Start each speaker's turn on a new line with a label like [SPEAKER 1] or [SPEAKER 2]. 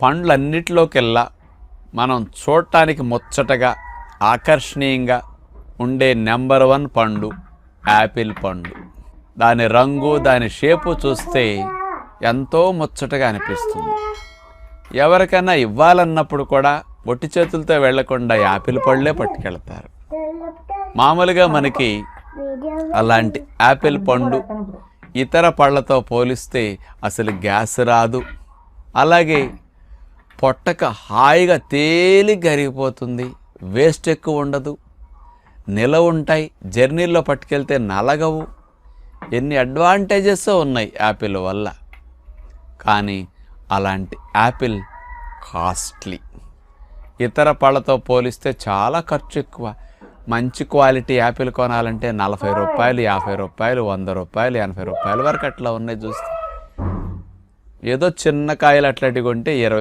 [SPEAKER 1] పండ్లన్నిటిలోకెల్లా మనం చూడటానికి ముచ్చటగా ఆకర్షణీయంగా ఉండే నెంబర్ 1 పండు యాపిల్ పండు. దాని రంగు, దాని షేపు చూస్తే ఎంతో ముచ్చటగా అనిపిస్తుంది. ఎవరికైనా ఇవ్వాలన్నప్పుడు కూడా ఒట్టి చేతులతో వెళ్లకుండా యాపిల్ పళ్ళే పట్టుకెళ్తారు. మామూలుగా మనకి అలాంటి యాపిల్ పండు ఇతర పళ్ళతో పోలిస్తే అసలు గ్యాస్ రాదు. అలాగే పొట్టక హాయిగా తేలిగ్గా అరిగిపోతుంది. వేస్ట్ ఎక్కువ ఉండదు, నిలవ ఉంటాయి, జర్నీల్లో పట్టుకెళ్తే నలగవు. ఎన్ని అడ్వాంటేజెస్ ఉన్నాయి యాపిల్ వల్ల. కానీ అలాంటి యాపిల్ కాస్ట్లీ. ఇతర పళ్ళతో పోలిస్తే చాలా ఖర్చు ఎక్కువ. మంచి క్వాలిటీ యాపిల్ కొనాలంటే 40 రూపాయలు, 50 రూపాయలు, 100 రూపాయలు, 80 రూపాయల వరకు అట్లా ఉన్నాయి చూస్తే. ఏదో చిన్న కాయలు అట్లాంటివి కొంటే 20